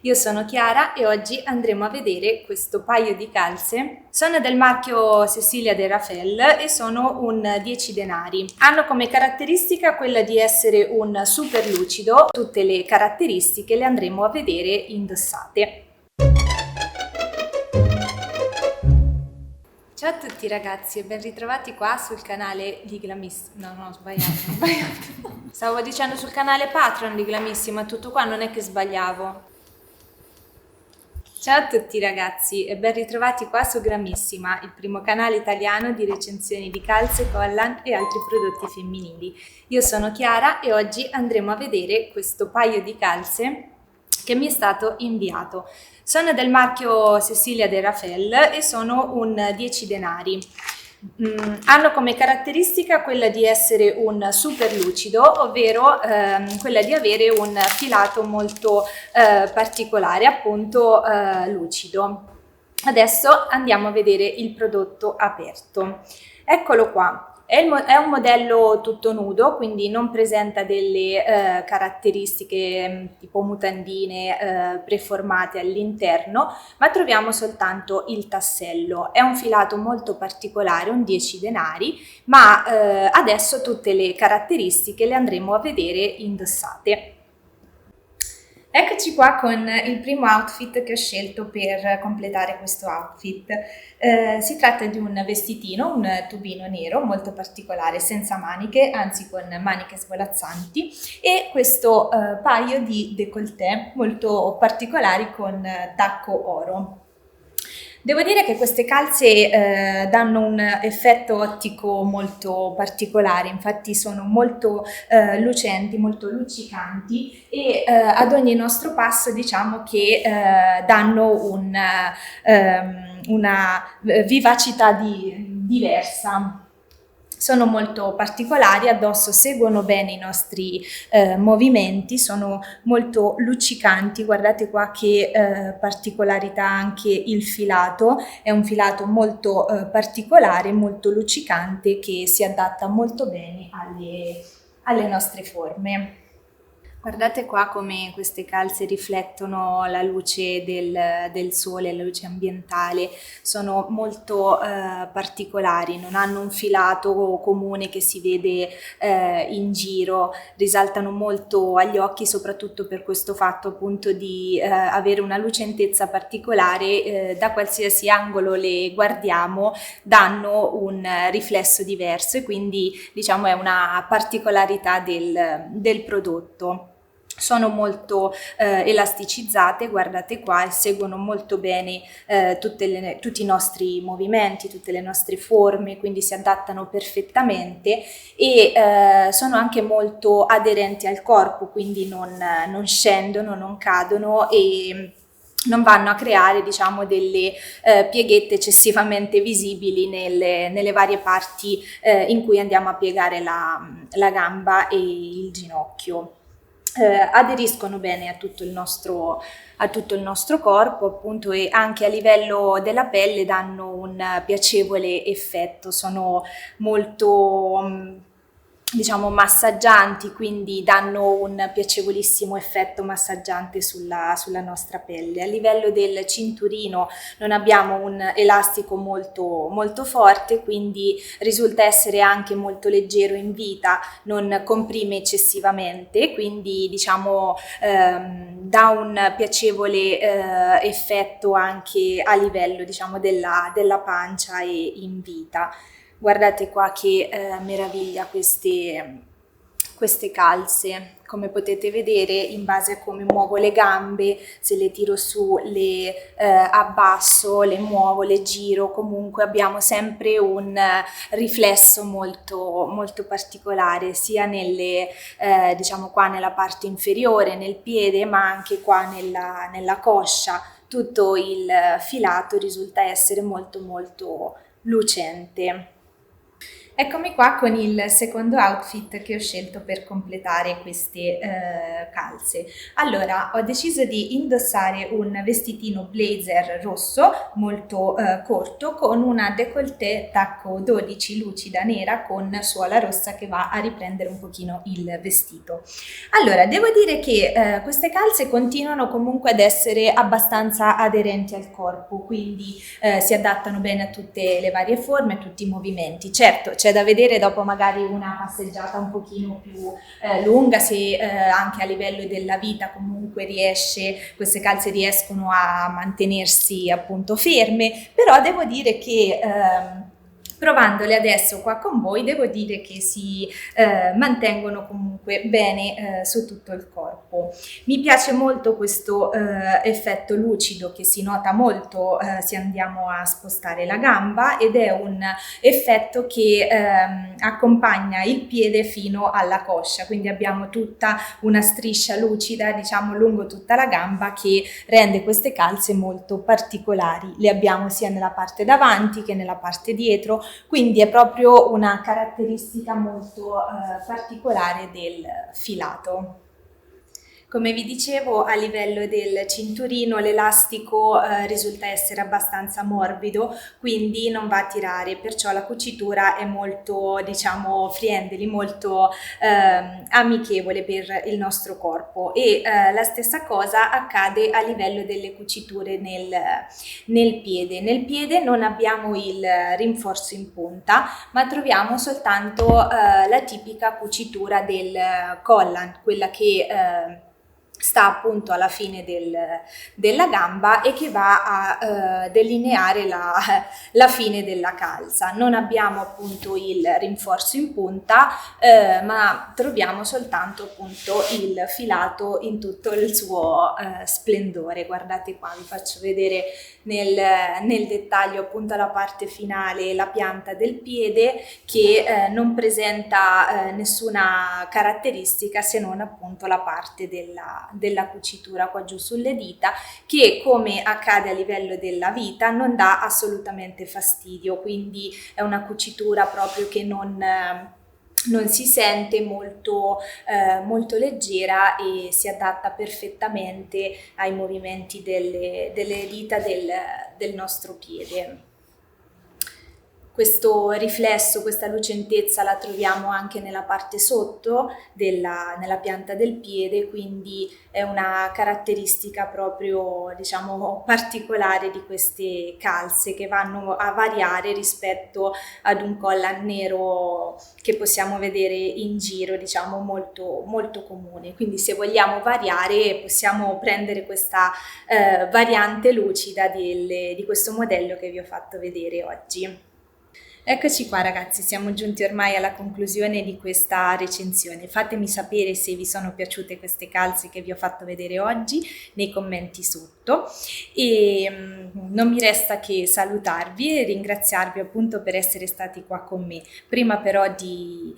Io sono Chiara e oggi andremo a vedere questo paio di calze. Sono del marchio Cecilia de Rafel e sono un 10 denari. Hanno come caratteristica quella di essere un super lucido. Tutte le caratteristiche le andremo a vedere indossate. Ciao a tutti ragazzi e ben ritrovati qua sul canale di Glamissima. No, ho sbagliato. Stavo dicendo sul canale Patreon di Glamissima, tutto qua, non è che sbagliavo. Ciao a tutti ragazzi e ben ritrovati qua su Gramissima, il primo canale italiano di recensioni di calze, collant e altri prodotti femminili. Io sono Chiara e oggi andremo a vedere questo paio di calze che mi è stato inviato. Sono del marchio Cecilia de Rafel e sono un 10 denari. Hanno come caratteristica quella di essere un super lucido, ovvero quella di avere un filato molto particolare, appunto lucido. Adesso andiamo a vedere il prodotto aperto. Eccolo qua. È un modello tutto nudo, quindi non presenta delle caratteristiche tipo mutandine preformate all'interno, ma troviamo soltanto il tassello. È un filato molto particolare, un 10 denari, ma adesso tutte le caratteristiche le andremo a vedere indossate. Eccoci qua con il primo outfit che ho scelto per completare questo outfit. Si tratta di un vestitino, un tubino nero molto particolare, senza maniche, anzi con maniche svolazzanti, e questo paio di décolleté molto particolari con tacco oro. Devo dire che queste calze danno un effetto ottico molto particolare, infatti sono molto lucenti, molto luccicanti e ad ogni nostro passo diciamo che danno una vivacità diversa. Sono molto particolari, addosso seguono bene i nostri movimenti, sono molto luccicanti, guardate qua che particolarità anche il filato, è un filato molto particolare, molto luccicante che si adatta molto bene alle nostre forme. Guardate qua come queste calze riflettono la luce del sole, la luce ambientale, sono molto particolari, non hanno un filato comune che si vede in giro, risaltano molto agli occhi soprattutto per questo fatto appunto di avere una lucentezza particolare, da qualsiasi angolo le guardiamo danno un riflesso diverso e quindi diciamo è una particolarità del prodotto. Sono molto elasticizzate, guardate qua, e seguono molto bene tutti i nostri movimenti, tutte le nostre forme, quindi si adattano perfettamente e sono anche molto aderenti al corpo, quindi non scendono, non cadono e non vanno a creare diciamo delle pieghette eccessivamente visibili nelle varie parti in cui andiamo a piegare la gamba e il ginocchio. Aderiscono bene a tutto il nostro corpo appunto e anche a livello della pelle danno un piacevole effetto, sono molto diciamo massaggianti, quindi danno un piacevolissimo effetto massaggiante sulla nostra pelle. A livello del cinturino non abbiamo un elastico molto forte, quindi risulta essere anche molto leggero in vita, non comprime eccessivamente, quindi diciamo dà un piacevole effetto anche a livello diciamo della pancia e in vita. Guardate qua che meraviglia queste calze, come potete vedere in base a come muovo le gambe, se le tiro su, le abbasso, le muovo, le giro, comunque abbiamo sempre un riflesso molto particolare sia diciamo qua nella parte inferiore, nel piede, ma anche qua nella coscia. Tutto il filato risulta essere molto lucente. Eccomi qua con il secondo outfit che ho scelto per completare queste calze. Allora, ho deciso di indossare un vestitino blazer rosso molto corto con una décolleté tacco 12 lucida nera con suola rossa che va a riprendere un pochino il vestito. Allora, devo dire che queste calze continuano comunque ad essere abbastanza aderenti al corpo, quindi si adattano bene a tutte le varie forme, a tutti i movimenti. Certo, c'è da vedere dopo magari una passeggiata un pochino più lunga se anche a livello della vita comunque queste calze riescono a mantenersi appunto ferme, però devo dire che provandole adesso qua con voi, devo dire che si mantengono comunque bene su tutto il corpo. Mi piace molto questo effetto lucido che si nota molto se andiamo a spostare la gamba, ed è un effetto che accompagna il piede fino alla coscia, quindi abbiamo tutta una striscia lucida, diciamo, lungo tutta la gamba, che rende queste calze molto particolari. Le abbiamo sia nella parte davanti che nella parte dietro, quindi è proprio una caratteristica molto particolare del filato. Come vi dicevo, a livello del cinturino l'elastico risulta essere abbastanza morbido, quindi non va a tirare, perciò la cucitura è molto, diciamo, friendly, molto amichevole per il nostro corpo, e la stessa cosa accade a livello delle cuciture nel piede. Nel piede non abbiamo il rinforzo in punta, ma troviamo soltanto la tipica cucitura del collant, quella che sta appunto alla fine della gamba e che va a delineare la fine della calza. Non abbiamo appunto il rinforzo in punta, ma troviamo soltanto appunto il filato in tutto il suo splendore. Guardate qua, vi faccio vedere nel dettaglio appunto la parte finale, la pianta del piede, che non presenta nessuna caratteristica se non appunto la parte della cucitura qua giù sulle dita, che, come accade a livello della vita, non dà assolutamente fastidio, quindi è una cucitura proprio che non si sente, molto leggera, e si adatta perfettamente ai movimenti delle dita del nostro piede. Questo riflesso, questa lucentezza la troviamo anche nella parte sotto nella pianta del piede, quindi è una caratteristica proprio, diciamo, particolare di queste calze, che vanno a variare rispetto ad un collant nero che possiamo vedere in giro, diciamo molto, molto comune. Quindi se vogliamo variare possiamo prendere questa variante lucida di questo modello che vi ho fatto vedere oggi. Eccoci qua ragazzi, siamo giunti ormai alla conclusione di questa recensione. Fatemi sapere se vi sono piaciute queste calze che vi ho fatto vedere oggi nei commenti sotto, e non mi resta che salutarvi e ringraziarvi appunto per essere stati qua con me. Prima però di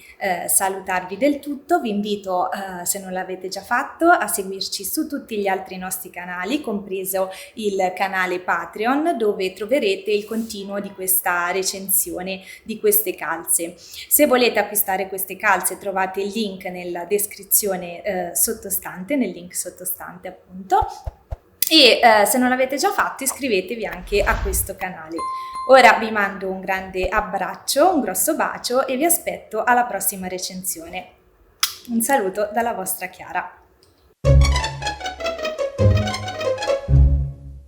salutarvi del tutto, vi invito, se non l'avete già fatto, a seguirci su tutti gli altri nostri canali, compreso il canale Patreon, dove troverete il continuo di questa recensione di queste calze. Se volete acquistare queste calze trovate il link nella descrizione sottostante, nel link sottostante appunto, e se non l'avete già fatto iscrivetevi anche a questo canale. Ora vi mando un grande abbraccio, un grosso bacio, e vi aspetto alla prossima recensione. Un saluto dalla vostra Chiara.